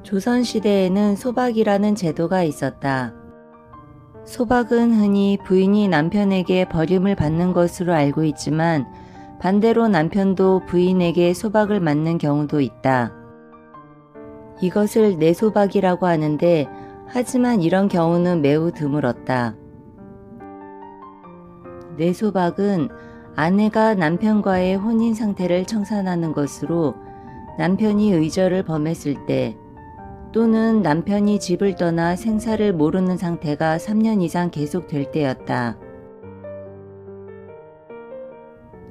조선시대에는 소박이라는 제도가 있었다. 소박은 흔히 부인이 남편에게 버림을 받는 것으로 알고 있지만 반대로 남편도 부인에게 소박을 맞는 경우도 있다. 이것을 내소박이라고 하는데 하지만 이런 경우는 매우 드물었다. 내소박은 아내가 남편과의 혼인 상태를 청산하는 것으로 남편이 의절을 범했을 때 또는 남편이 집을 떠나 생사를 모르는 상태가 3년 이상 계속될 때였다.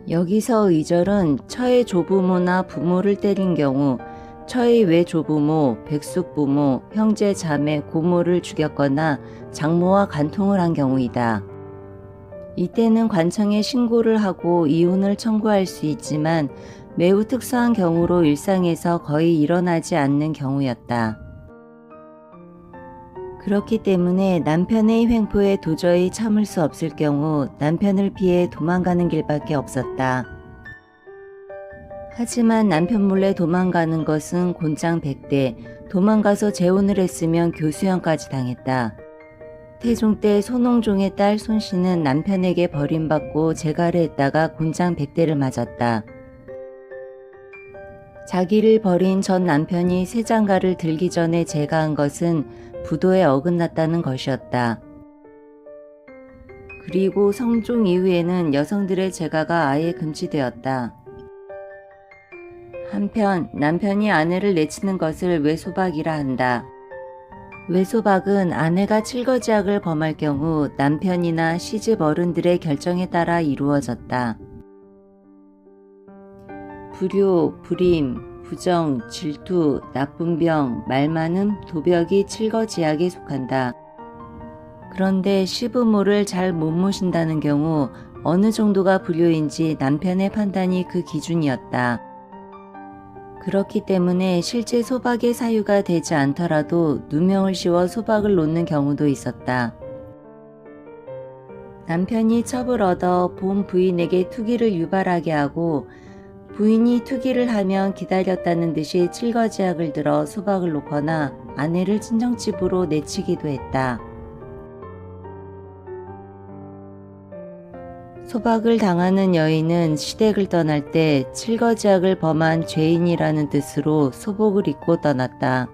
여기서 의절은 처의 조부모나 부모를 때린 경우 처의 외조부모, 백숙부모, 형제, 자매, 고모를 죽였거나 장모와 간통을 한 경우이다. 이때는 관청에 신고를 하고 이혼을 청구할 수 있지만 매우 특수한 경우로 일상에서 거의 일어나지 않는 경우였다. 그렇기 때문에 남편의 횡포에 도저히 참을 수 없을 경우 남편을 피해 도망가는 길밖에 없었다. 하지만 남편 몰래 도망가는 것은 곤장 100대, 도망가서 재혼을 했으면 교수형까지 당했다. 태종 때 손홍종의 딸 손씨는 남편에게 버림받고 재가를 했다가 곤장 100대를 맞았다. 자기를 버린 전 남편이 새 장가를 들기 전에 재가한 것은 부도에 어긋났다는 것이었다. 그리고 성종 이후에는 여성들의 재가가 아예 금지되었다. 한편 남편이 아내를 내치는 것을 외소박이라 한다. 외소박은 아내가 칠거지약을 범할 경우 남편이나 시집 어른들의 결정에 따라 이루어졌다. 불효, 불임, 부정, 질투, 나쁜 병, 말 많음, 도벽이 칠거지약에 속한다. 그런데 시부모를 잘 못 모신다는 경우 어느 정도가 불효인지 남편의 판단이 그 기준이었다. 그렇기 때문에 실제 소박의 사유가 되지 않더라도 누명을 씌워 소박을 놓는 경우도 있었다. 남편이 첩을 얻어 본 부인에게 투기를 유발하게 하고 부인이 투기를 하면 기다렸다는 듯이 칠거지약을 들어 소박을 놓거나 아내를 친정집으로 내치기도 했다. 소박을 당하는 여인은 시댁을 떠날 때 칠거지약을 범한 죄인이라는 뜻으로 소복을 입고 떠났다.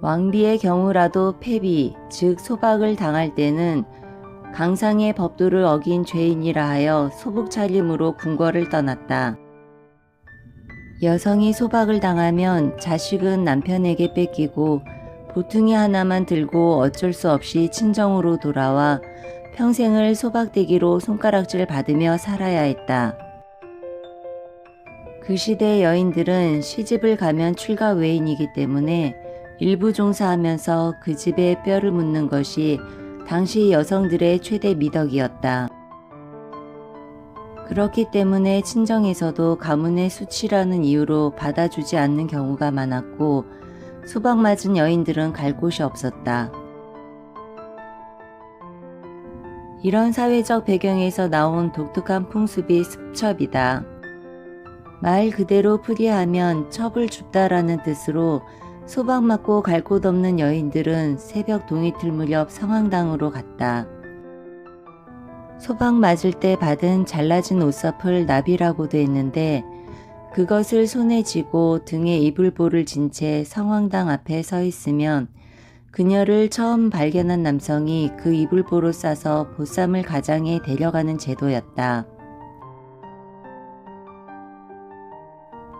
왕비의 경우라도 폐비, 즉 소박을 당할 때는 강상의 법도를 어긴 죄인이라 하여 소복 차림으로 궁궐을 떠났다. 여성이 소박을 당하면 자식은 남편에게 뺏기고 보퉁이 하나만 들고 어쩔 수 없이 친정으로 돌아와 평생을 소박대기로 손가락질 받으며 살아야 했다. 그 시대 여인들은 시집을 가면 출가 외인이기 때문에 일부 종사하면서 그 집에 뼈를 묻는 것이 당시 여성들의 최대 미덕이었다. 그렇기 때문에 친정에서도 가문의 수치라는 이유로 받아주지 않는 경우가 많았고 소박 맞은 여인들은 갈 곳이 없었다. 이런 사회적 배경에서 나온 독특한 풍습이 습첩이다. 말 그대로 풀이하면 첩을 줍다라는 뜻으로 소박 맞고 갈 곳 없는 여인들은 새벽 동이틀 무렵 성황당으로 갔다. 소박 맞을 때 받은 잘라진 옷사풀 나비라고도 했는데 그것을 손에 쥐고 등에 이불보를 진 채 성황당 앞에 서 있으면 그녀를 처음 발견한 남성이 그 이불보로 싸서 보쌈을 가장에 데려가는 제도였다.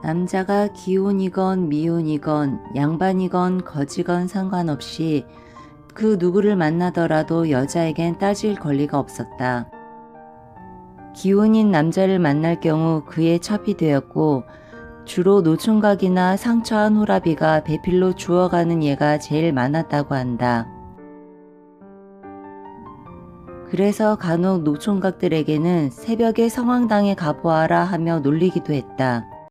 남자가 기혼이건 미혼이건 양반이건 거지건 상관없이 그 누구를 만나더라도 여자에겐 따질 권리가 없었다. 기혼인 남자를 만날 경우 그의 첩이 되었고 주로 노총각이나 상처한 호라비가 배필로 주워가는 예가 제일 많았다고 한다. 그래서 간혹 노총각들에게는 새벽에 성황당에 가보아라 하며 놀리기도 했다.